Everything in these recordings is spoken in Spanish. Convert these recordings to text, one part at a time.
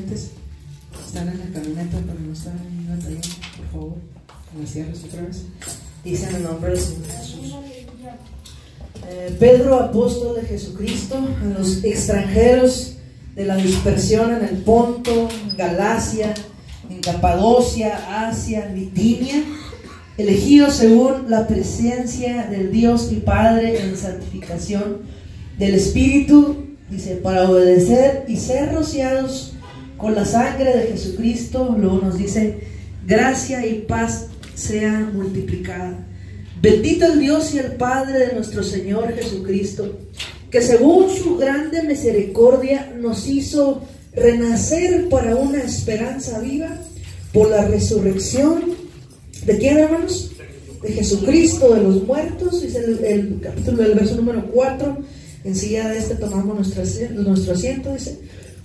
presentes están en la camioneta, pero no están en la taller, por favor, en las tierras otra vez. Dice en el nombre del Señor Jesús. Pedro, apóstol de Jesucristo, a los extranjeros de la dispersión en el Ponto, en Galacia, en Capadocia, Asia, Bitinia, elegidos según la presencia del Dios y Padre en santificación del Espíritu, dice, para obedecer y ser rociados con la sangre de Jesucristo. Luego nos dice, gracia y paz sea multiplicada. Bendito el Dios y el Padre de nuestro Señor Jesucristo, que según su grande misericordia nos hizo renacer para una esperanza viva por la resurrección ¿de quién, hermanos? De Jesucristo de los muertos. Dice el capítulo del verso número 4. Enseguida de este tomamos nuestro asiento. Dice,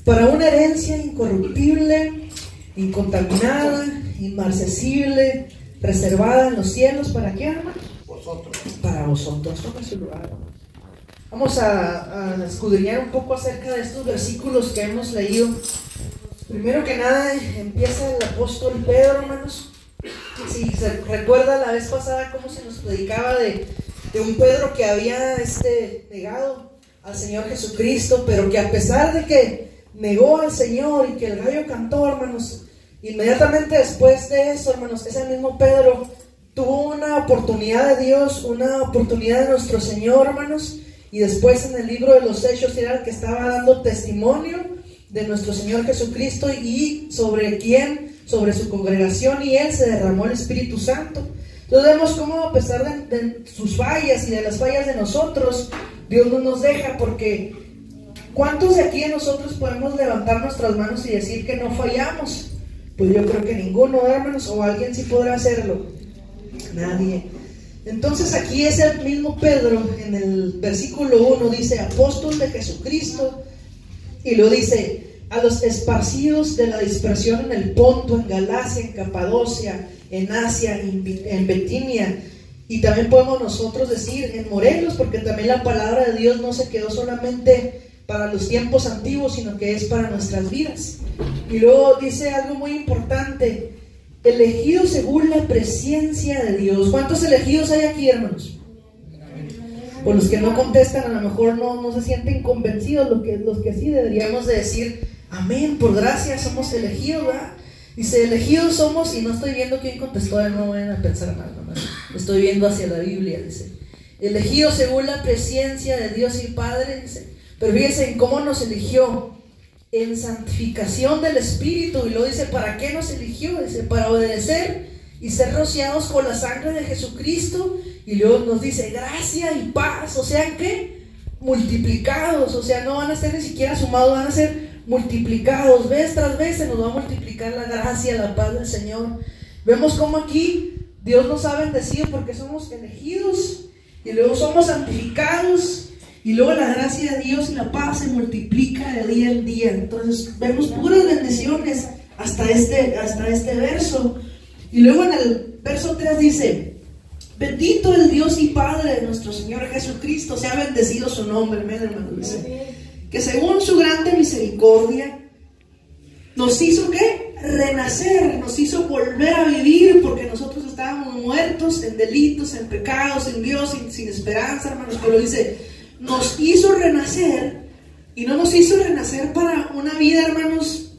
para una herencia incorruptible, incontaminada, inmarcesible, reservada en los cielos. ¿Para qué, hermanos? Vosotros. Para vosotros. Toma su lugar. Vamos a escudriñar un poco acerca de estos versículos que hemos leído. Primero que nada empieza el apóstol Pedro, hermanos. Si se recuerda la vez pasada cómo se nos predicaba de un Pedro que había negado al Señor Jesucristo, pero que a pesar de que negó al Señor y que el gallo cantó, hermanos, inmediatamente después de eso, hermanos, ese mismo Pedro tuvo una oportunidad de Dios, una oportunidad de nuestro Señor, hermanos, y después en el libro de los Hechos era el que estaba dando testimonio de nuestro Señor Jesucristo y sobre su congregación, y él se derramó el Espíritu Santo. Entonces vemos cómo a pesar de sus fallas y de las fallas de nosotros, Dios no nos deja, porque ¿cuántos de aquí de nosotros podemos levantar nuestras manos y decir que no fallamos? Pues yo creo que ninguno, hermanos, o alguien sí podrá hacerlo. Nadie. Entonces aquí es el mismo Pedro, en el versículo 1 dice, apóstol de Jesucristo, y lo dice, a los esparcidos de la dispersión en el Ponto, en Galacia, en Capadocia, en Asia, en Bitinia, y también podemos nosotros decir en Morelos, porque también la palabra de Dios no se quedó solamente para los tiempos antiguos, sino que es para nuestras vidas. Y luego dice algo muy importante, elegidos según la presencia de Dios. ¿Cuántos elegidos hay aquí, hermanos? Por los que no contestan, a lo mejor no se sienten convencidos, los que sí deberíamos de decir amén, por gracia somos elegidos, ¿verdad? Dice, elegidos somos, y no estoy viendo quién contestó, no vayan a pensar mal, nomás estoy viendo hacia la Biblia. Dice, elegidos según la presencia de Dios y Padre, dice, pero fíjense en cómo nos eligió, en santificación del Espíritu. Y luego dice, ¿para qué nos eligió? Dice, para obedecer y ser rociados con la sangre de Jesucristo. Y luego nos dice, gracia y paz, o sea, ¿qué? Multiplicados, o sea, no van a ser ni siquiera sumados, van a ser multiplicados, vez tras vez se nos va a multiplicar la gracia, la paz del Señor. Vemos cómo aquí Dios nos ha bendecido porque somos elegidos, y luego somos santificados, y luego la gracia de Dios y la paz se multiplica de día en día. Entonces vemos puras bendiciones hasta este verso. Y luego en el verso 3 dice, bendito el Dios y Padre de nuestro Señor Jesucristo, sea bendecido su nombre, hermano. Dice, que según su grande misericordia nos hizo ¿qué? Renacer, nos hizo volver a vivir, porque nosotros estábamos muertos en delitos, en pecados, en Dios, sin esperanza, hermanos. Pero dice, nos hizo renacer, y no nos hizo renacer para una vida, hermanos,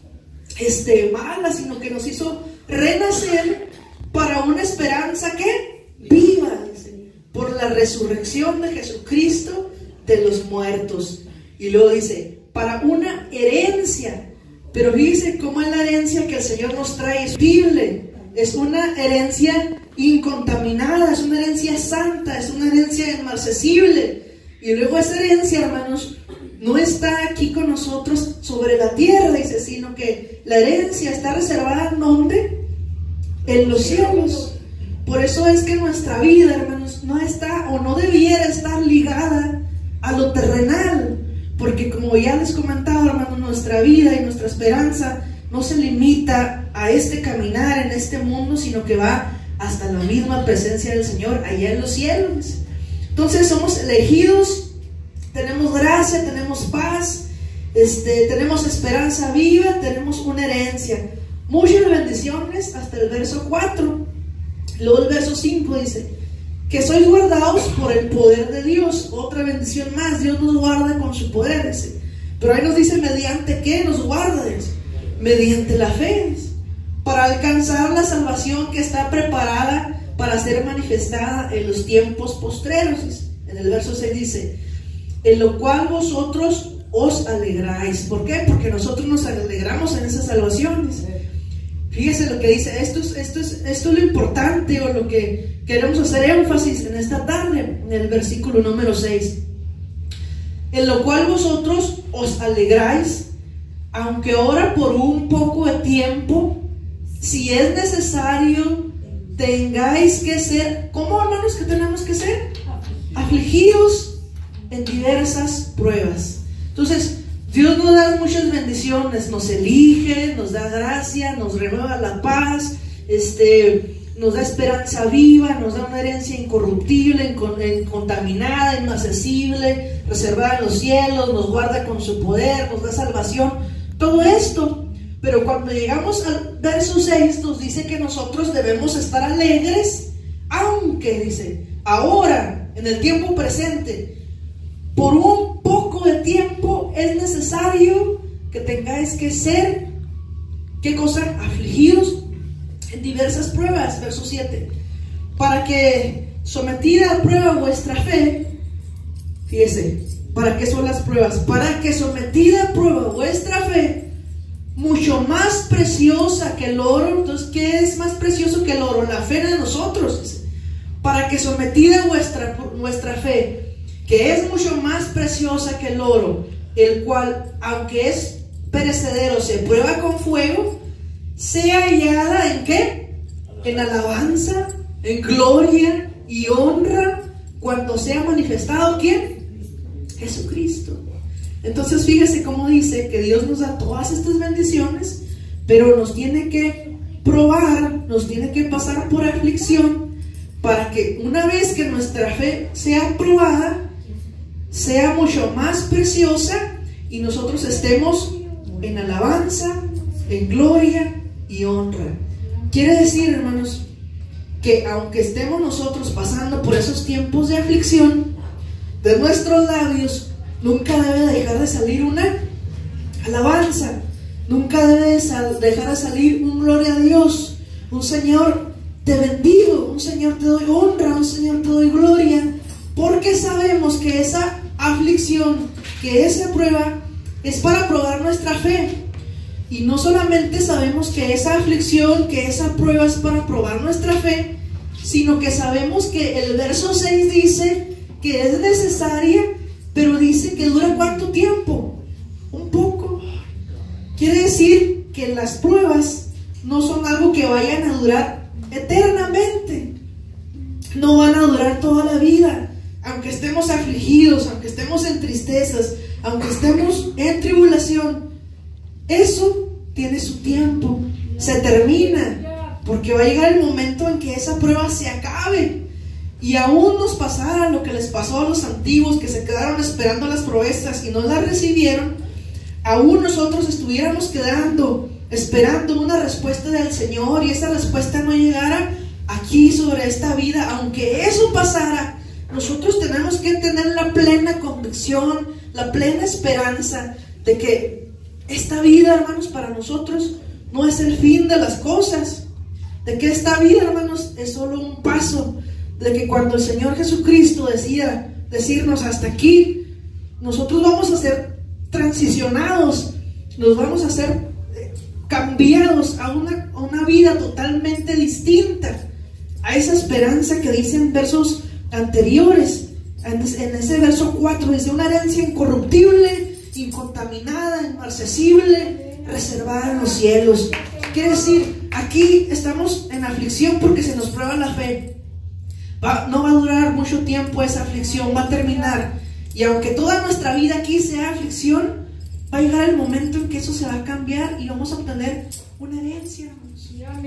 mala, sino que nos hizo renacer para una esperanza ¿qué? Viva, dice, por la resurrección de Jesucristo de los muertos. Y luego dice, para una herencia. Pero fíjense cómo es la herencia que el Señor nos trae, es vivible, es una herencia incontaminada, es una herencia santa, es una herencia inmarcesible. Y luego esa herencia, hermanos, no está aquí con nosotros sobre la tierra, dice, sino que la herencia está reservada ¿en dónde? En los cielos. Por eso es que nuestra vida, hermanos, no está o no debiera estar ligada a lo terrenal, porque como ya les comentaba, hermanos, nuestra vida y nuestra esperanza no se limita a caminar en este mundo, sino que va hasta la misma presencia del Señor allá en los cielos. Entonces somos elegidos, tenemos gracia, tenemos paz, tenemos esperanza viva, tenemos una herencia, muchas bendiciones hasta el verso 4. Luego el verso 5 dice que sois guardados por el poder de Dios. Otra bendición más, Dios nos guarda con su poder, dice. Pero ahí nos dice mediante qué nos guarda, dice. Mediante la fe, dice, para alcanzar la salvación que está preparada para ser manifestada en los tiempos postreros, dice. En el verso 6 dice, en lo cual vosotros os alegráis. ¿Por qué? Porque nosotros nos alegramos en esas salvaciones. Fíjese lo que dice, esto es lo importante, o lo que queremos hacer énfasis en esta tarde, en el versículo número 6. En lo cual vosotros os alegráis, aunque ahora por un poco de tiempo, si es necesario, tengáis que ser, ¿cómo, hermanos, que tenemos que ser? Afligidos en diversas pruebas. Entonces, Dios nos da muchas bendiciones, nos elige, nos da gracia, nos renueva la paz, nos da esperanza viva, nos da una herencia incorruptible, incontaminada, inaccesible, reservada en los cielos, nos guarda con su poder, nos da salvación, todo esto. Pero cuando llegamos al verso 6 nos dice que nosotros debemos estar alegres, aunque, dice, ahora, en el tiempo presente, por un poco de tiempo es necesario que tengáis que ser, ¿qué cosa? Afligidos en diversas pruebas. Verso 7, para que sometida a prueba vuestra fe, fíjese, ¿para qué son las pruebas? Para que sometida a prueba vuestra fe, mucho más preciosa que el oro. Entonces, ¿qué es más precioso que el oro? La fe de nosotros. Para que sometida vuestra fe, que es mucho más preciosa que el oro, el cual, aunque es perecedero, se prueba con fuego, sea hallada ¿en qué? En alabanza, en gloria y honra, cuando sea manifestado ¿quién? Jesucristo. Entonces fíjese cómo dice que Dios nos da todas estas bendiciones, pero nos tiene que probar, nos tiene que pasar por aflicción, para que una vez que nuestra fe sea probada, sea mucho más preciosa y nosotros estemos en alabanza, en gloria y honra. Quiere decir, hermanos, que aunque estemos nosotros pasando por esos tiempos de aflicción, de nuestros labios nunca debe dejar de salir una alabanza, nunca debe dejar de salir un gloria a Dios, un Señor te bendigo, un Señor te doy honra, un Señor te doy gloria, porque sabemos que esa aflicción, que esa prueba es para probar nuestra fe. Y no solamente sabemos que esa aflicción, que esa prueba es para probar nuestra fe, sino que sabemos que el verso 6 dice que es necesaria, pero dice que dura ¿cuánto tiempo? Un poco. Quiere decir que las pruebas no son algo que vayan a durar eternamente, no van a durar toda la vida. Aunque estemos afligidos, aunque estemos en tristezas, aunque estemos en tribulación, eso tiene su tiempo, se termina, porque va a llegar el momento en que esa prueba se acabe. Y aún nos pasara lo que les pasó a los antiguos, que se quedaron esperando las proezas y no las recibieron, aún nosotros estuviéramos quedando esperando una respuesta del Señor y esa respuesta no llegara aquí sobre esta vida, aunque eso pasara, nosotros tenemos que tener la plena convicción, la plena esperanza de que esta vida, hermanos, para nosotros no es el fin de las cosas, de que esta vida, hermanos, es solo un paso, de que cuando el Señor Jesucristo decida decirnos hasta aquí, nosotros vamos a ser transicionados, nos vamos a ser cambiados a una vida totalmente distinta a esa esperanza que dicen versos anteriores. En ese verso 4 dice una herencia incorruptible, incontaminada, inmarcesible, reservada en los cielos. Quiere decir, aquí estamos en aflicción porque se nos prueba la fe. No va a durar mucho tiempo esa aflicción, va a terminar. Y aunque toda nuestra vida aquí sea aflicción, va a llegar el momento en que eso se va a cambiar y vamos a obtener una herencia,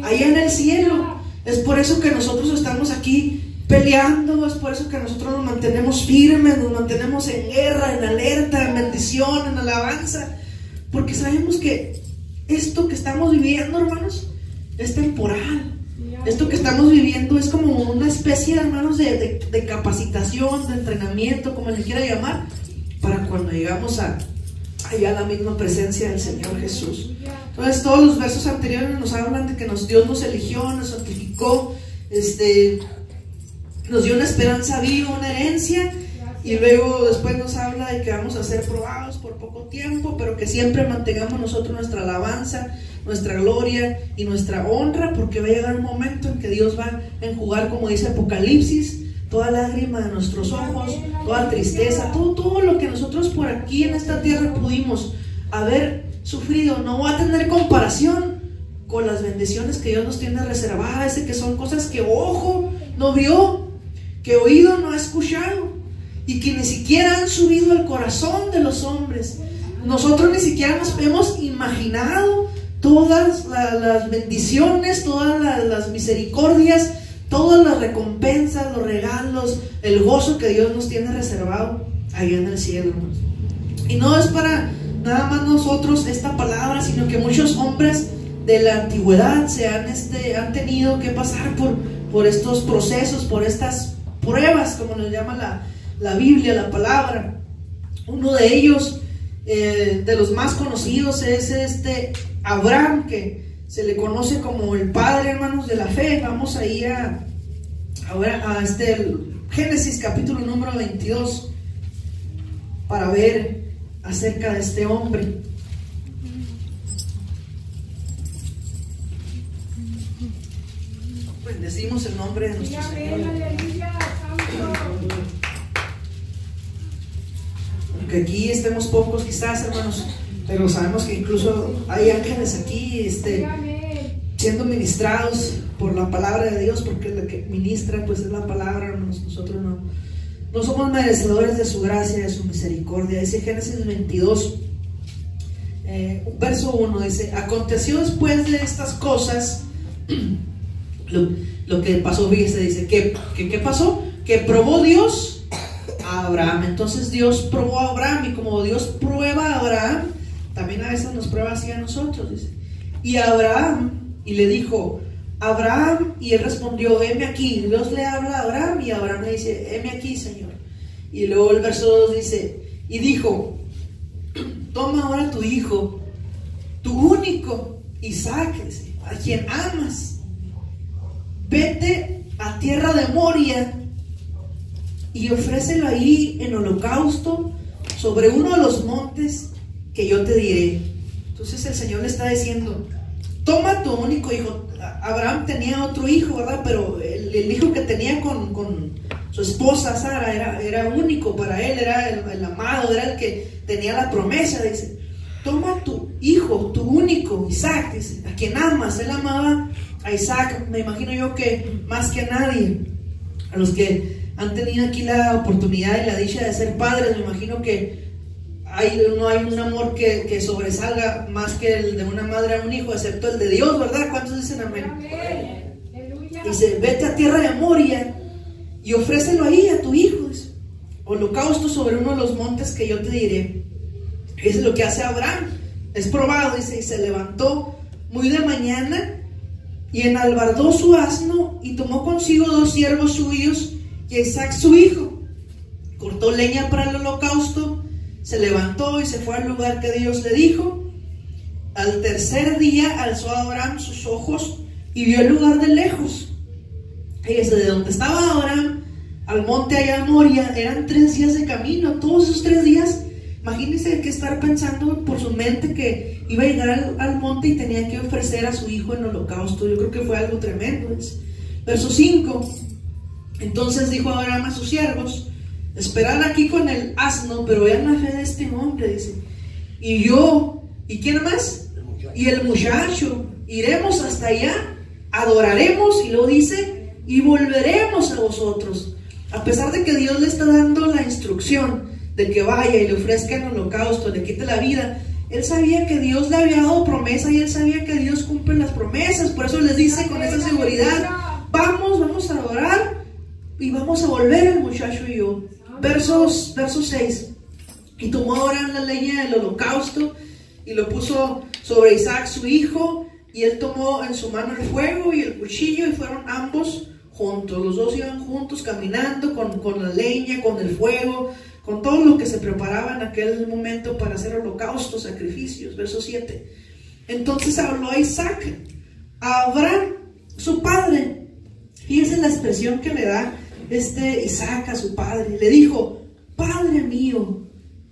allá en el cielo. Es por eso que nosotros estamos aquí peleando, es por eso que nosotros nos mantenemos firmes, nos mantenemos en guerra, en alerta, en bendición, en alabanza, porque sabemos que esto que estamos viviendo, hermanos, es temporal. Esto que estamos viviendo es como una especie, hermanos, de capacitación, de entrenamiento, como le quiera llamar, para cuando llegamos allá a la misma presencia del Señor Jesús. Entonces todos los versos anteriores nos hablan de que Dios nos eligió, nos santificó, nos dio una esperanza viva, una herencia, y luego después nos habla de que vamos a ser probados por poco tiempo, pero que siempre mantengamos nosotros nuestra alabanza, nuestra gloria y nuestra honra, porque va a llegar un momento en que Dios va a enjugar, como dice Apocalipsis, toda lágrima de nuestros ojos, toda tristeza, todo lo que nosotros por aquí en esta tierra pudimos haber sufrido, no va a tener comparación con las bendiciones que Dios nos tiene reservadas, que son cosas que ojo no vio, que oído no ha escuchado, y que ni siquiera han subido al corazón de los hombres. Nosotros ni siquiera nos hemos imaginado todas las bendiciones, todas las misericordias, todas las recompensas, los regalos, el gozo que Dios nos tiene reservado allá en el cielo. Y no es para nada más nosotros esta palabra, sino que muchos hombres de la antigüedad han tenido que pasar por estos procesos, por estas pruebas, como nos llama la Biblia, la palabra. Uno de ellos, de los más conocidos, es Abraham, que se le conoce como el padre, hermanos, de la fe. Vamos ahí ahora a Génesis capítulo número 22 para ver acerca de este hombre. Bendecimos el nombre de nuestro Señor. Aunque aquí estemos pocos quizás, hermanos, pero sabemos que incluso hay ángeles aquí siendo ministrados por la palabra de Dios, porque la que ministra pues es la palabra, hermanos. Nosotros no somos merecedores de su gracia, de su misericordia. Dice Génesis 22 verso 1, dice: aconteció después de estas cosas lo que pasó, fíjese, dice ¿qué pasó? Que probó Dios a Abraham. Entonces Dios probó a Abraham, y como Dios prueba a Abraham, también a veces nos prueba así a nosotros, dice. Y a Abraham, y le dijo: Abraham, y él respondió: heme aquí. Dios le habla a Abraham, y Abraham le dice: heme aquí, Señor. Y luego el verso 2 dice: y dijo: toma ahora tu hijo, tu único Isaac, dice, a quien amas, vete a tierra de Moria y ofrécelo ahí en holocausto sobre uno de los montes que yo te diré. Entonces el Señor le está diciendo: toma tu único hijo. Abraham tenía otro hijo, ¿verdad? Pero el hijo que tenía con su esposa Sara era único para él, era el amado, era el que tenía la promesa. Dice: toma tu hijo, tu único Isaac, dice, a quien amas. Él amaba a Isaac, me imagino yo que más que a nadie. A los que han tenido aquí la oportunidad y la dicha de ser padres, me imagino que no hay un amor que sobresalga más que el de una madre a un hijo, excepto el de Dios, ¿verdad? ¿Cuántos dicen amén? Dice: vete a tierra de Moria y ofrécelo ahí a tu hijo, dice, holocausto sobre uno de los montes que yo te diré. Eso es lo que hace Abraham. Es probado, dice, y se levantó muy de mañana y enalbardó su asno y tomó consigo 2 siervos suyos y a Isaac su hijo. Cortó leña para el holocausto, se levantó y se fue al lugar que Dios le dijo. Al tercer día alzó Abraham sus ojos y vio el lugar de lejos. Fíjese, de donde estaba Abraham al monte allá en Moria eran 3 días de camino. Todos esos 3 días, imagínense que estar pensando por su mente que iba a llegar al monte y tenía que ofrecer a su hijo en holocausto. Yo creo que fue algo tremendo. Verso 5: entonces dijo Abraham a sus siervos: esperad aquí con el asno, pero vean la fe de este hombre, dice. Y yo, ¿y quién más? Y el muchacho, iremos hasta allá, adoraremos, y luego dice, y volveremos a vosotros. A pesar de que Dios le está dando la instrucción de que vaya y le ofrezca en holocausto, le quite la vida, él sabía que Dios le había dado promesa, y él sabía que Dios cumple las promesas. Por eso les dice con esa seguridad: vamos a adorar y vamos a volver el muchacho y yo. Verso 6: y tomó Abraham la leña del holocausto y lo puso sobre Isaac su hijo, y él tomó en su mano el fuego y el cuchillo, y fueron ambos juntos. Los dos iban juntos caminando con la leña, con el fuego, con todo lo que se preparaba en aquel momento para hacer holocaustos, sacrificios. Verso 7. Entonces habló a Isaac a Abraham, su padre. Fíjense la expresión que le da Isaac a su padre. Le dijo: Padre mío.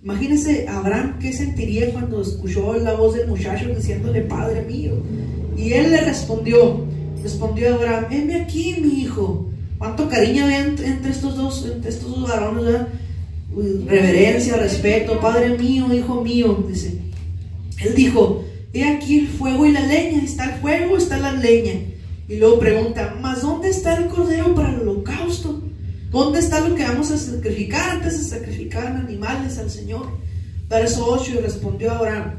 Imagínense Abraham qué sentiría cuando escuchó la voz del muchacho diciéndole Padre mío. Y él le respondió a Abraham: heme aquí, mi hijo. Cuánto cariño había entre estos dos varones, ¿verdad? Reverencia, respeto. Padre mío, hijo mío, dice. Él dijo: he aquí el fuego y la leña. Está el fuego, está la leña. Y luego pregunta: ¿mas dónde está el cordero para el holocausto? ¿Dónde está lo que vamos a sacrificar antes de sacrificar animales al Señor? Verso 8. Y respondió Abraham.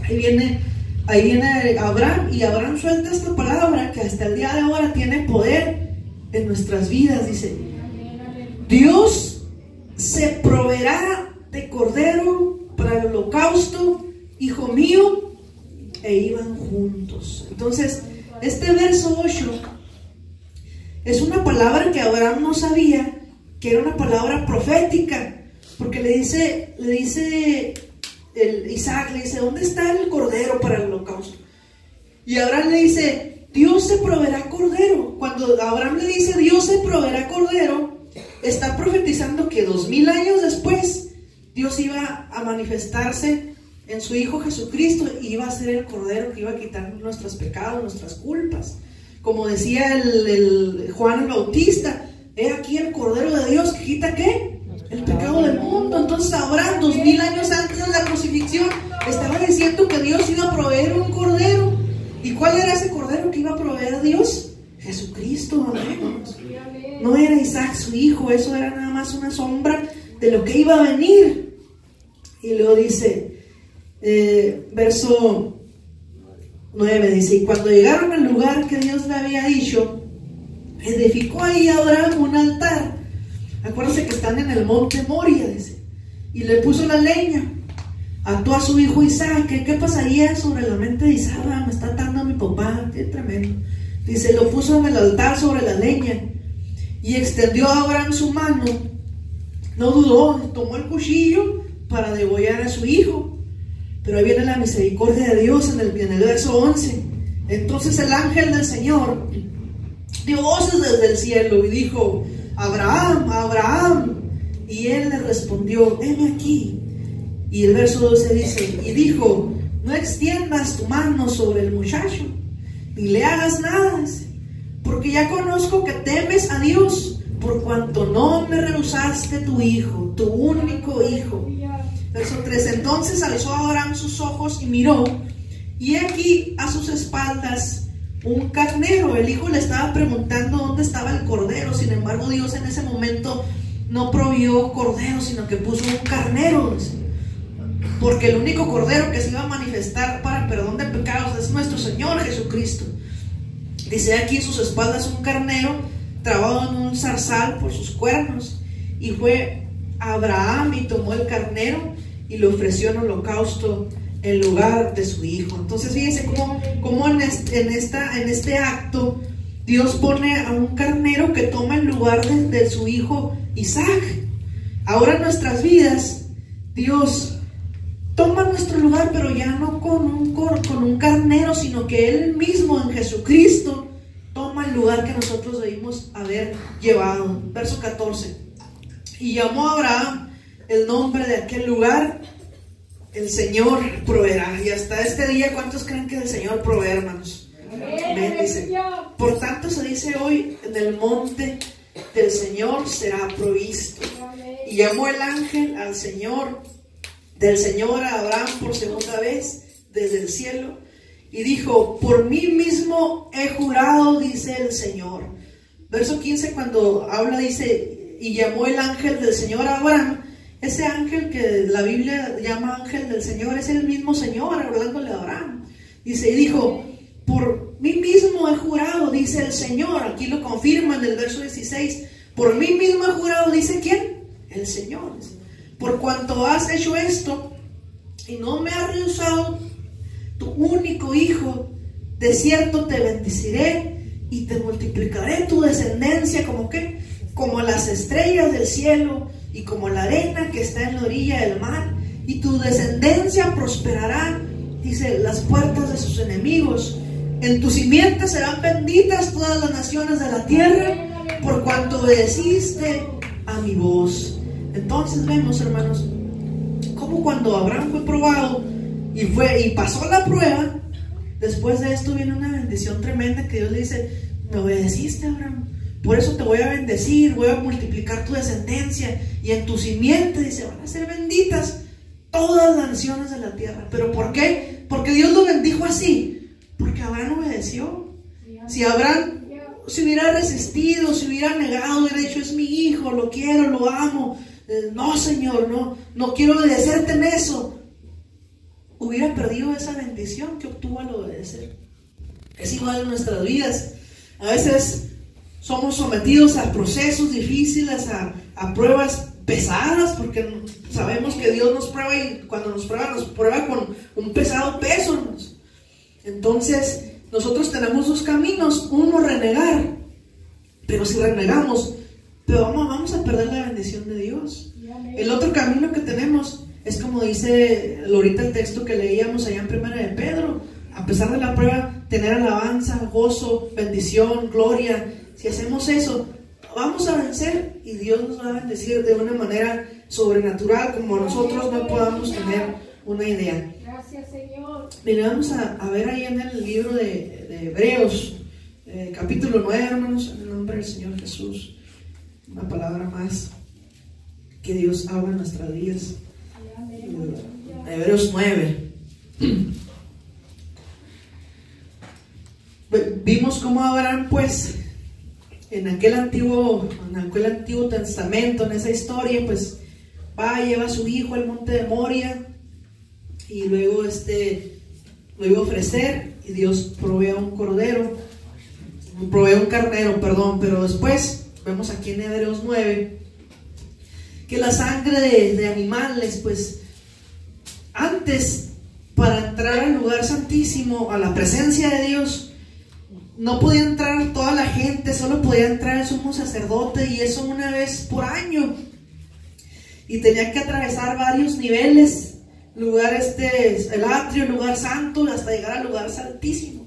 Ahí viene Abraham, y Abraham suelta esta palabra que hasta el día de ahora tiene poder en nuestras vidas. Dice: Dios se proveerá de cordero para el holocausto, hijo mío. E iban juntos. Entonces, este verso 8 es una palabra que Abraham no sabía que era una palabra profética, porque Isaac le dice: ¿dónde está el cordero para el holocausto? Y Abraham le dice: Dios se proveerá cordero. Cuando Abraham le dice Dios se proveerá cordero, está profetizando que 2000 años después Dios iba a manifestarse en su Hijo Jesucristo, y iba a ser el cordero que iba a quitar nuestros pecados, nuestras culpas. Como decía el Juan el Bautista: he aquí el cordero de Dios que quita ¿qué? El pecado del mundo. Entonces Abraham, 2000 años antes de la crucifixión, estaba diciendo que Dios iba a proveer un cordero. ¿Y cuál era ese cordero que iba a proveer a Dios? Jesucristo, amigos. No era Isaac su hijo, eso era nada más una sombra de lo que iba a venir. Y luego dice, verso 9, dice: y cuando llegaron al lugar que Dios le había dicho, edificó ahí Abraham un altar. Acuérdense que están en el monte Moria, dice, y le puso la leña, ató a su hijo Isaac. ¿Qué pasaría sobre la mente de Isaac? Me está atando a mi papá, qué tremendo. Dice: lo puso en el altar sobre la leña, y extendió a Abraham su mano, no dudó, tomó el cuchillo para degollar a su hijo. Pero ahí viene la misericordia de Dios en el verso 11. Entonces el ángel del Señor dio voces desde el cielo y dijo: Abraham, Abraham. Y él le respondió: heme aquí. Y el verso 12 dice: y dijo: no extiendas tu mano sobre el muchacho, ni le hagas nada, porque ya conozco que temes a Dios, por cuanto no me rehusaste tu hijo, tu único hijo. Verso 3: entonces alzó Abraham sus ojos y miró, y aquí a sus espaldas un carnero. El hijo le estaba preguntando dónde estaba el cordero. Sin embargo, Dios en ese momento no proveyó cordero, sino que puso un carnero, porque el único cordero que se iba a manifestar para el perdón de pecados es nuestro Señor Jesucristo. Dice: aquí a sus espaldas un carnero trabado en un zarzal por sus cuernos. Y fue Abraham y tomó el carnero y lo ofreció en holocausto en lugar de su hijo. Entonces fíjense cómo en este acto Dios pone a un carnero que toma el lugar de su hijo Isaac. Ahora en nuestras vidas Dios toma nuestro lugar, pero ya no con un carnero, sino que Él mismo en Jesucristo toma el lugar que nosotros debimos haber llevado. Verso 14: y llamó a Abraham el nombre de aquel lugar: el Señor proveerá. Y hasta este día, ¿cuántos creen que el Señor provee, hermanos? Amén. Dice: por tanto se dice hoy, en el monte del Señor será provisto. Y llamó el ángel del Señor a Abraham por segunda vez desde el cielo, y dijo: por mí mismo he jurado, dice el Señor. Verso 15, cuando habla, dice: y llamó el ángel del Señor a Abraham. Ese ángel que la Biblia llama ángel del Señor es el mismo Señor hablándole a Abraham. Dice, y dijo: por mí mismo he jurado, dice el Señor. Aquí lo confirma en el verso 16: por mí mismo he jurado, dice ¿quién? El Señor. Por cuanto has hecho esto y no me has rehusado tu único hijo, de cierto te bendeciré y te multiplicaré tu descendencia como ¿qué? Como las estrellas del cielo y como la arena que está en la orilla del mar, y tu descendencia prosperará, dice, las puertas de sus enemigos. En tu simiente serán benditas todas las naciones de la tierra, por cuanto obedeciste a mi voz. Entonces vemos, hermanos, como cuando Abraham fue probado y pasó la prueba, después de esto viene una bendición tremenda que Dios le dice: me obedeciste, Abraham, por eso te voy a bendecir, voy a multiplicar tu descendencia, y en tu simiente, dice, van a ser benditas todas las naciones de la tierra. ¿Pero por qué? Porque Dios lo bendijo así, porque Abraham obedeció. Si Abraham se hubiera resistido, se hubiera negado, hubiera dicho: es mi hijo, lo quiero, lo amo, no, Señor, no quiero obedecerte en eso, hubiera perdido esa bendición que obtuvo al obedecer. Es igual en nuestras vidas. A veces somos sometidos a procesos difíciles, a pruebas pesadas, porque sabemos que Dios nos prueba, y cuando nos prueba con un pesado peso, hermanos. Entonces nosotros tenemos dos caminos: uno, renegar, pero si renegamos, pero vamos a perder la bendición de Dios. El otro camino que tenemos es como dice ahorita el texto que leíamos allá en 1 de Pedro: a pesar de la prueba, tener alabanza, gozo, bendición, gloria. Si hacemos eso, vamos a vencer, y Dios nos va a bendecir de una manera sobrenatural, como nosotros no podamos tener una idea. Gracias, Señor. Mira, vamos a ver ahí en el libro de Hebreos, capítulo 9, hermanos, en el nombre del Señor Jesús. Una palabra más que Dios habla en nuestras vidas. Hebreos 9. Vimos cómo Abraham, pues, en aquel antiguo testamento, en esa historia, pues va, lleva a su hijo al monte de Moria, y luego lo iba a ofrecer, y Dios provee un carnero, pero después vemos aquí en Hebreos 9 que la sangre de animales, pues antes, para entrar al lugar santísimo, a la presencia de Dios, no podía entrar toda la gente, solo podía entrar el sumo sacerdote, y eso una vez por año, y tenía que atravesar varios niveles, el atrio, el lugar santo, hasta llegar al lugar santísimo.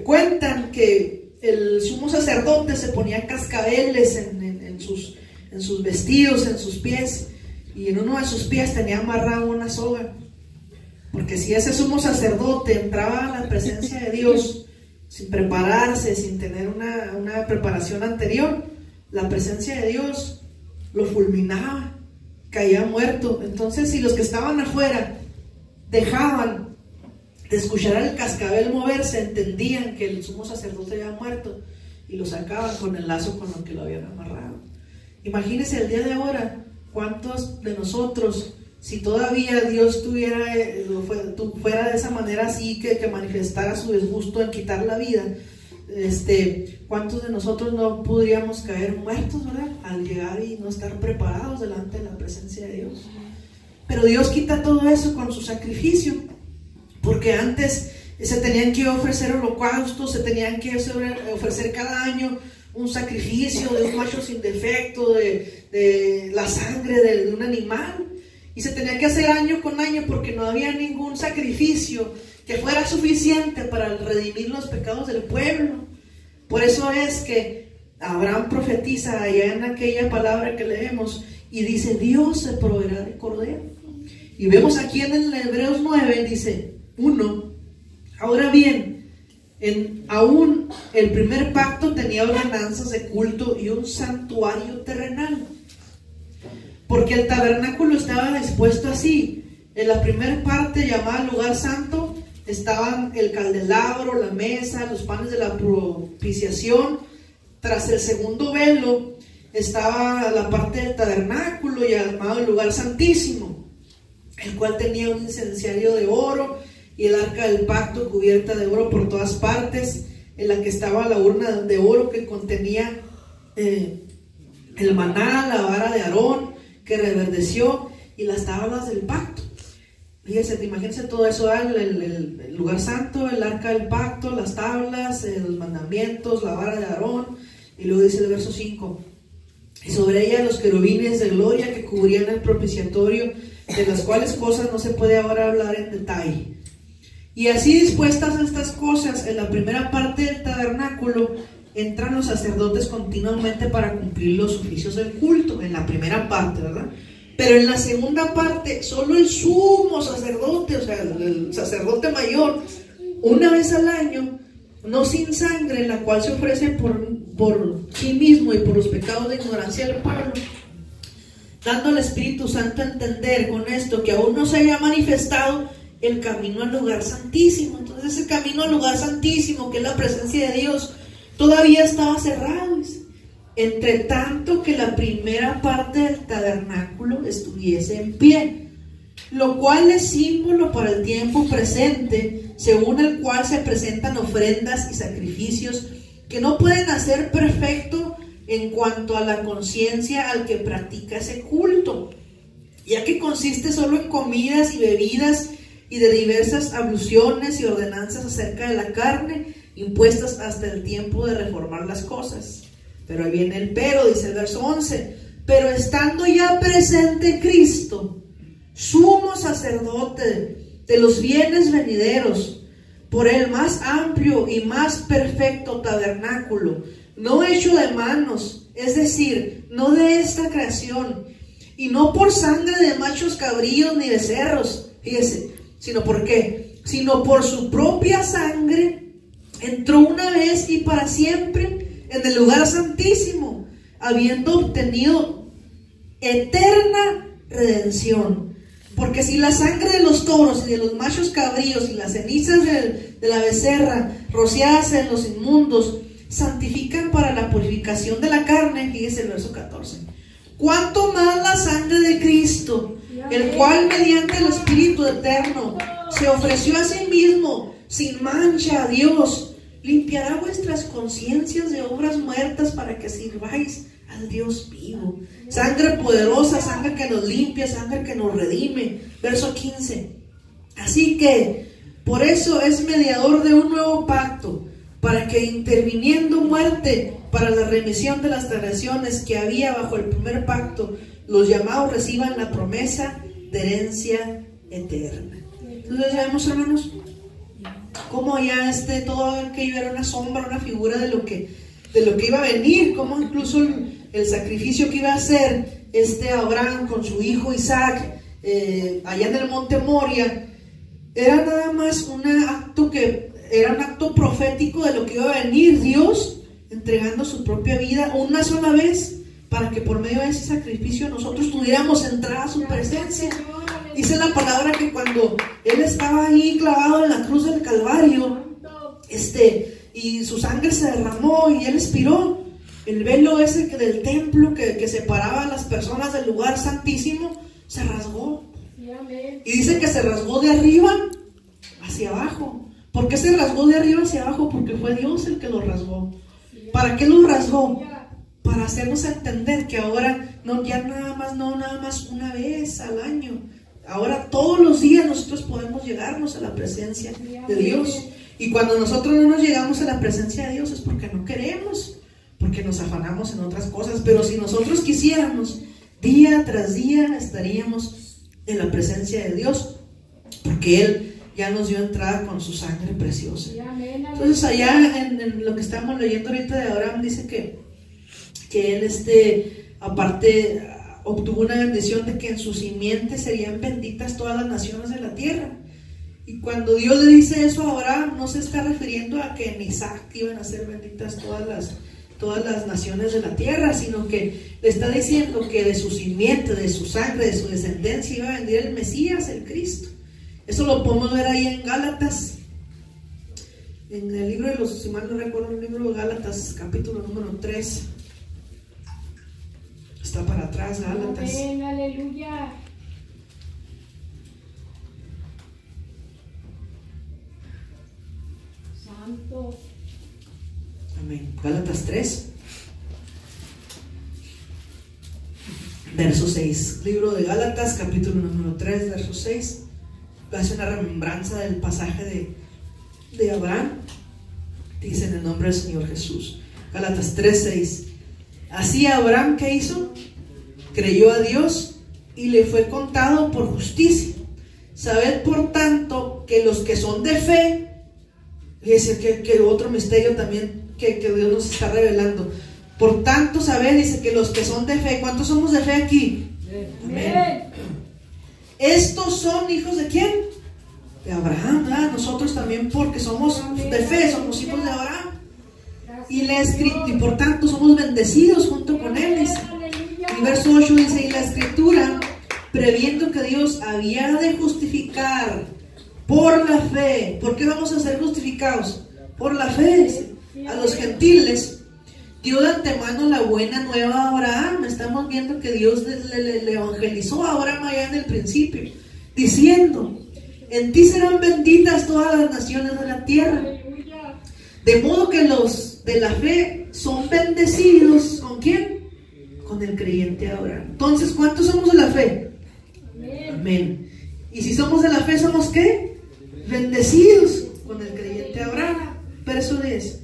Cuentan que el sumo sacerdote se ponía cascabeles en sus vestidos, en sus pies, y en uno de sus pies tenía amarrado una soga, porque si ese sumo sacerdote entraba a la presencia de Dios sin prepararse, sin tener una preparación anterior, la presencia de Dios lo fulminaba, caía muerto. Entonces, si los que estaban afuera dejaban de escuchar al cascabel moverse, entendían que el sumo sacerdote había muerto, y lo sacaban con el lazo con lo que lo habían amarrado. Imagínense el día de ahora, cuántos de nosotros, si todavía Dios fuera de esa manera así, que manifestara su disgusto en quitar la vida, ¿cuántos de nosotros no podríamos caer muertos, verdad? Al llegar y no estar preparados delante de la presencia de Dios. Pero Dios quita todo eso con su sacrificio, porque antes se tenían que ofrecer holocaustos, se tenían que ofrecer cada año un sacrificio de un macho sin defecto, de la sangre de un animal. Y se tenía que hacer año con año, porque no había ningún sacrificio que fuera suficiente para redimir los pecados del pueblo. Por eso es que Abraham profetiza allá en aquella palabra que leemos, y dice: Dios se proveerá de cordero. Y vemos aquí en el Hebreos 9, dice 1: ahora bien, aún el primer pacto tenía ordenanzas de culto y un santuario terrenal, porque el tabernáculo estaba dispuesto así. En la primera parte, llamada lugar santo, estaban el candelabro, la mesa, los panes de la propiciación. Tras el segundo velo estaba la parte del tabernáculo, llamado el lugar santísimo, el cual tenía un incensario de oro y el arca del pacto cubierta de oro por todas partes, en la que estaba la urna de oro que contenía el maná, la vara de Aarón que reverdeció, y las tablas del pacto. Fíjense, imagínense todo eso, el lugar santo, el arca del pacto, las tablas, los mandamientos, la vara de Aarón, y luego dice el verso 5, y sobre ella los querubines de gloria que cubrían el propiciatorio, de las cuales cosas no se puede ahora hablar en detalle. Y así dispuestas estas cosas, en la primera parte del tabernáculo entran los sacerdotes continuamente para cumplir los oficios del culto, en la primera parte, ¿verdad? Pero en la segunda parte, solo el sumo sacerdote, o sea, el sacerdote mayor, una vez al año, no sin sangre, en la cual se ofrece por sí mismo y por los pecados de ignorancia del pueblo, dando al Espíritu Santo a entender con esto que aún no se haya manifestado el camino al lugar santísimo. Entonces ese camino al lugar santísimo, que es la presencia de Dios, todavía estaba cerrado, entre tanto que la primera parte del tabernáculo estuviese en pie, lo cual es símbolo para el tiempo presente, según el cual se presentan ofrendas y sacrificios que no pueden hacer perfecto en cuanto a la conciencia al que practica ese culto, ya que consiste solo en comidas y bebidas y de diversas abluciones y ordenanzas acerca de la carne, impuestas hasta el tiempo de reformar las cosas. Pero ahí viene el pero, dice el verso 11, pero estando ya presente Cristo, sumo sacerdote de los bienes venideros, por el más amplio y más perfecto tabernáculo, no hecho de manos, es decir, no de esta creación, y no por sangre de machos cabríos ni becerros, fíjese, sino por qué, sino por su propia sangre, entró una vez y para siempre en el lugar santísimo, habiendo obtenido eterna redención. Porque si la sangre de los toros y de los machos cabríos y las cenizas de la becerra rociadas en los inmundos santifican para la purificación de la carne, fíjese el verso 14, cuánto más la sangre de Cristo, el cual mediante el Espíritu eterno se ofreció a sí mismo sin mancha a Dios, limpiará vuestras conciencias de obras muertas para que sirváis al Dios vivo. Sangre poderosa, sangre que nos limpia, sangre que nos redime. Verso 15. Así que por eso es mediador de un nuevo pacto, para que interviniendo muerte para la remisión de las transgresiones que había bajo el primer pacto, los llamados reciban la promesa de herencia eterna. Entonces ya vemos, hermanos, cómo ya todo aquello era una sombra, una figura de lo que iba a venir, cómo incluso el sacrificio que iba a hacer Abraham con su hijo Isaac allá en el monte Moria, era nada más un acto profético de lo que iba a venir, Dios entregando su propia vida una sola vez, para que por medio de ese sacrificio nosotros pudiéramos entrar a su presencia. Dice la palabra que cuando Él estaba ahí clavado en la cruz del Calvario, y su sangre se derramó y Él expiró, el velo ese del templo que separaba a las personas del lugar santísimo se rasgó. Y dice que se rasgó de arriba hacia abajo. ¿Por qué se rasgó de arriba hacia abajo? Porque fue Dios el que lo rasgó. ¿Para qué lo rasgó? Para hacernos entender que ahora no nada más una vez al año. Ahora todos los días nosotros podemos llegarnos a la presencia de Dios. Y cuando nosotros no nos llegamos a la presencia de Dios es porque no queremos, porque nos afanamos en otras cosas. Pero si nosotros quisiéramos, día tras día estaríamos en la presencia de Dios, porque Él ya nos dio entrada con su sangre preciosa. Entonces allá en lo que estamos leyendo ahorita de Abraham, dice que él aparte obtuvo una bendición de que en su simiente serían benditas todas las naciones de la tierra. Y cuando Dios le dice eso a Abraham, no se está refiriendo a que en Isaac iban a ser benditas todas las naciones de la tierra, sino que le está diciendo que de su simiente, de su sangre, de su descendencia iba a venir el Mesías, el Cristo. Eso lo podemos ver ahí en Gálatas, en el libro de si mal no recuerdo, el libro de Gálatas, capítulo número 3. Está para atrás, Gálatas. Amén, aleluya. Santo. Amén. Gálatas 3, verso 6. Libro de Gálatas, capítulo número 3, verso 6. hace una remembranza del pasaje de Abraham. Dice: en el nombre del Señor Jesús. Gálatas 3:6. Así Abraham, ¿qué hizo? Creyó a Dios y le fue contado por justicia. Sabed por tanto que los que son de fe, fíjese que otro misterio también que Dios nos está revelando. Por tanto, sabed, dice que los que son de fe, ¿cuántos somos de fe aquí? Amén. Estos son hijos de ¿quién? De Abraham, ¿verdad? Nosotros también, porque somos de fe, somos hijos de Abraham. Y por tanto somos bendecidos junto con él, dice. Y verso 8 dice: y la escritura, previendo que Dios había de justificar por la fe. ¿Por qué vamos a ser justificados? Por la fe, dice, a los gentiles, dio de antemano la buena nueva a Abraham. Estamos viendo que Dios le evangelizó a Abraham allá en el principio, diciendo: en ti serán benditas todas las naciones de la tierra. De modo que los de la fe son bendecidos. ¿Con quién? Con el creyente Abraham. Entonces, ¿cuántos somos de la fe? Amén. Y si somos de la fe, ¿somos qué? Bendecidos con el creyente Abraham. Verso 10.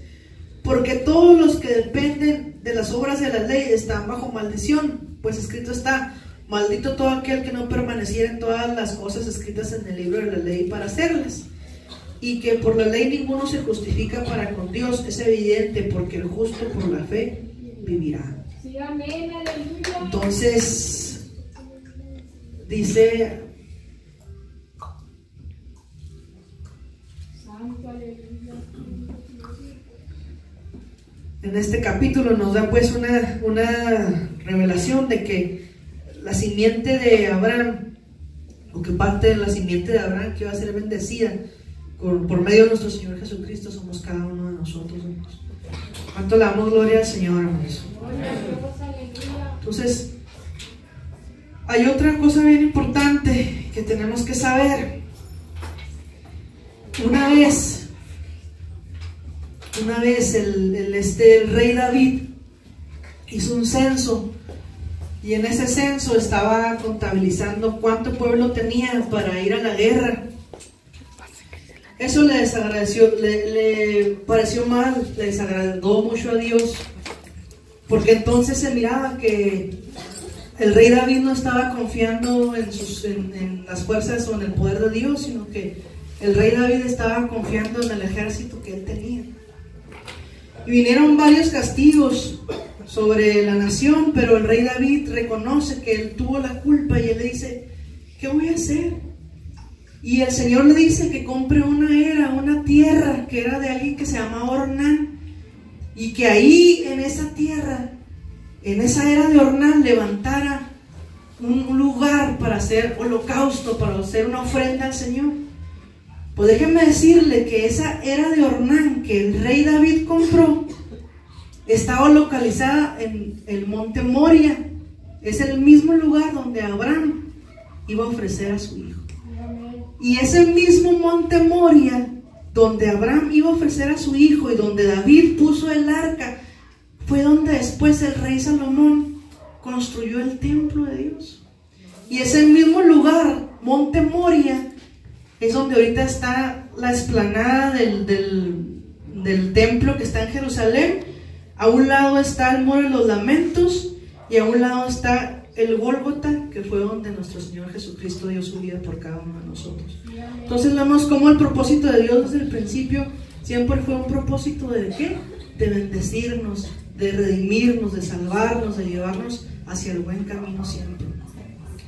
Porque todos los que dependen de las obras de la ley están bajo maldición, pues escrito está: maldito todo aquel que no permaneciera en todas las cosas escritas en el libro de la ley para hacerlas. Y que por la ley ninguno se justifica para con Dios, es evidente, porque el justo por la fe vivirá. Sí, amén, aleluya. Entonces, dice: Santo, aleluya. en este capítulo nos da pues una revelación de que la simiente de Abraham, o que parte de la simiente de Abraham que va a ser bendecida por medio de nuestro Señor Jesucristo, somos cada uno de nosotros, hermanos. ¿Cuánto le damos gloria al Señor, hermanos? Entonces, hay otra cosa bien importante que tenemos que saber. Una vez el rey David hizo un censo, y en ese censo estaba contabilizando cuánto pueblo tenía para ir a la guerra. Eso le desagradeció, le pareció mal, le desagradó mucho a Dios, porque entonces se miraba que el rey David no estaba confiando en las fuerzas o en el poder de Dios, sino que el rey David estaba confiando en el ejército que él tenía. Y vinieron varios castigos sobre la nación, pero el rey David reconoce que él tuvo la culpa, y él le dice: ¿qué voy a hacer? Y el Señor le dice que compre una tierra que era de alguien que se llamaba Ornán, y que ahí en esa tierra, en esa era de Ornán, levantara un lugar para hacer holocausto, para hacer una ofrenda al Señor. Pues déjenme decirle que esa era de Ornán que el rey David compró estaba localizada en el monte Moria. Es el mismo lugar donde Abraham iba a ofrecer a su hijo. Y ese mismo monte Moria, donde Abraham iba a ofrecer a su hijo y donde David puso el arca, fue donde después el rey Salomón construyó el templo de Dios. Y ese mismo lugar, monte Moria, es donde ahorita está la explanada del templo que está en Jerusalén. A un lado está el Muro de los Lamentos, y a un lado está el Gólgota, que fue donde nuestro Señor Jesucristo dio su vida por cada uno de nosotros. Entonces vemos cómo el propósito de Dios desde el principio siempre fue un propósito de ¿qué? De bendecirnos, de redimirnos, de salvarnos, de llevarnos hacia el buen camino siempre.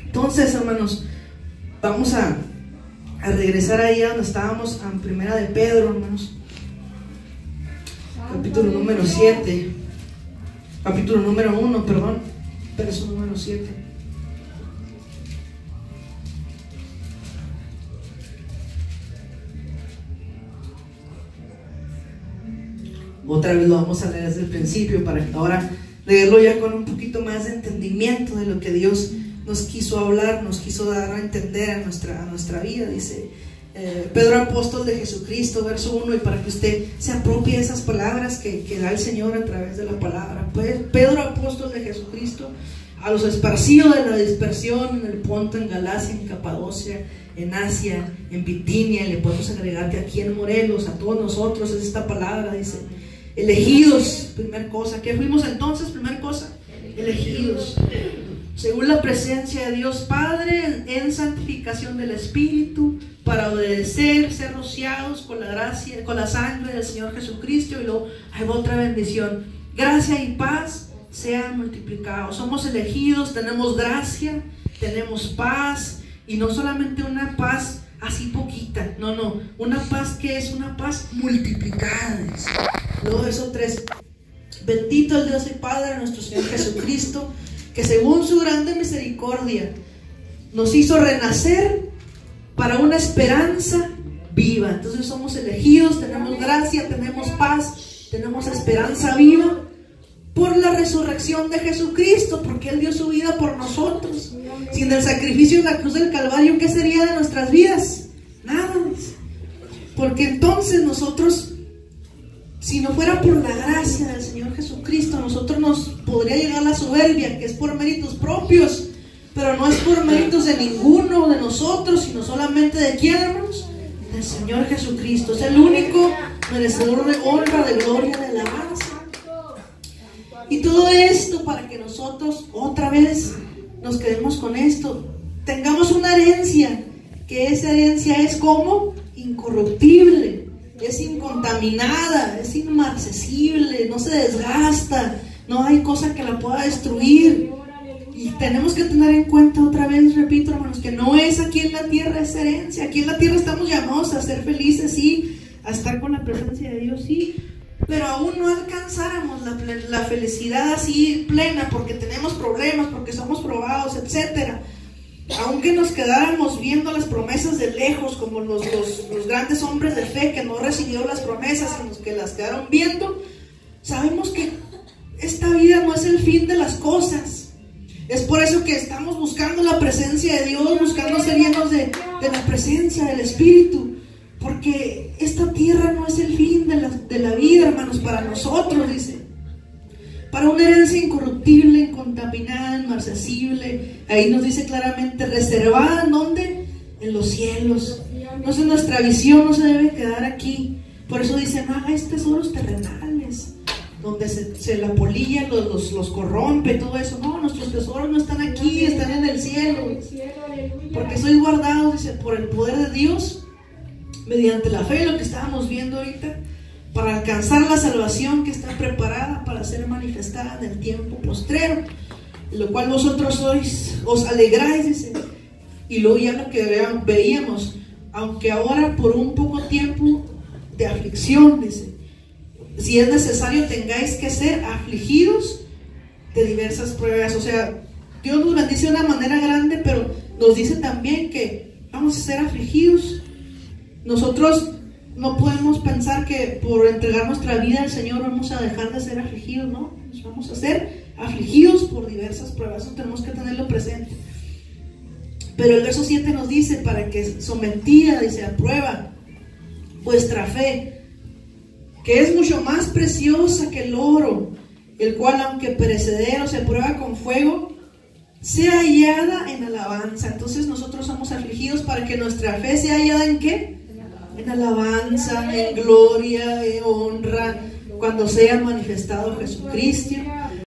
Entonces, hermanos, vamos a regresar ahí a donde estábamos, en Primera de Pedro, hermanos, capítulo número 7, capítulo número 1, perdón, verso número 7. Otra vez lo vamos a leer desde el principio, para ahora leerlo ya con un poquito más de entendimiento de lo que Dios nos quiso hablar, nos quiso dar a entender a nuestra vida. Dice Pedro, apóstol de Jesucristo, verso 1, y para que usted se apropie de esas palabras que da el Señor a través de la palabra. Pues, Pedro, apóstol de Jesucristo, a los esparcidos de la dispersión en el Ponto, en Galacia, en Capadocia, en Asia, en Bitinia, y le podemos agregar que aquí en Morelos, a todos nosotros es esta palabra, dice, elegidos, primer cosa. ¿Qué fuimos entonces? Primer cosa, elegidos, según la presencia de Dios Padre, en santificación del Espíritu, para obedecer, ser rociados con la gracia, con la sangre del Señor Jesucristo. Y luego hay otra bendición: gracia y paz sean multiplicados. Somos elegidos, tenemos gracia, tenemos paz, y no solamente una paz así poquita, no, una paz que es una paz multiplicada. Luego eso 3, bendito el Dios y Padre de nuestro Señor Jesucristo, que según su grande misericordia nos hizo renacer para una esperanza viva. Entonces somos elegidos, tenemos gracia, tenemos paz, tenemos esperanza viva por la resurrección de Jesucristo, porque Él dio su vida por nosotros. Sin el sacrificio en la cruz del Calvario, ¿qué sería de nuestras vidas? Nada. Porque entonces nosotros, si no fuera por la gracia del Señor Jesucristo, nosotros nos podría llegar la soberbia, que es por méritos propios, pero no es por méritos de ninguno de nosotros, sino solamente de quién, hermanos, del Señor Jesucristo. Es el único merecedor de honra, de gloria, de alabanza. Y todo esto para que nosotros otra vez nos quedemos con esto, tengamos una herencia, que esa herencia es como incorruptible, es incontaminada, es inmarcesible, no se desgasta, no hay cosa que la pueda destruir. Y tenemos que tener en cuenta otra vez, repito, hermanos, que no es aquí en la tierra esa herencia. Aquí en la tierra estamos llamados a ser felices, sí, a estar con la presencia de Dios, sí, pero aún no alcanzáramos la felicidad así plena, porque tenemos problemas, porque somos probados, etcétera. Aunque nos quedáramos viendo las promesas de lejos, como los grandes hombres de fe que no recibieron las promesas, sino que las quedaron viendo, sabemos que esta vida no es el fin de las cosas. Es por eso que estamos buscando la presencia de Dios, buscando ser llenos de la presencia del Espíritu, porque esta tierra no es el fin de la vida, hermanos, para nosotros, dice, para una herencia incorruptible, incontaminada, inmarcesible. Ahí nos dice claramente, reservada, ¿en dónde? En los cielos. Entonces nuestra visión no se debe quedar aquí. Por eso dicen, no hagáis tesoros terrenales, donde se la polilla los corrompe, todo eso. No, nuestros tesoros no están aquí, están en el cielo, porque sois guardados, dice, por el poder de Dios, mediante la fe, lo que estábamos viendo ahorita, para alcanzar la salvación que está preparada para ser manifestada en el tiempo postrero, en lo cual vosotros os alegráis, dice. Y luego ya lo que veíamos, aunque ahora por un poco tiempo de aflicción, dice, si es necesario tengáis que ser afligidos de diversas pruebas. O sea, Dios nos bendice de una manera grande, pero nos dice también que vamos a ser afligidos. Nosotros no podemos pensar que por entregar nuestra vida al Señor vamos a dejar de ser afligidos, ¿no? Nos vamos a ser afligidos por diversas pruebas, eso tenemos que tenerlo presente. Pero el verso 7 nos dice, para que sometida, dice, a prueba vuestra fe, que es mucho más preciosa que el oro, el cual aunque perecedero se prueba con fuego, sea hallada en alabanza. Entonces nosotros somos afligidos para que nuestra fe sea hallada ¿en qué? En alabanza, en gloria, en honra, cuando sea manifestado Jesucristo.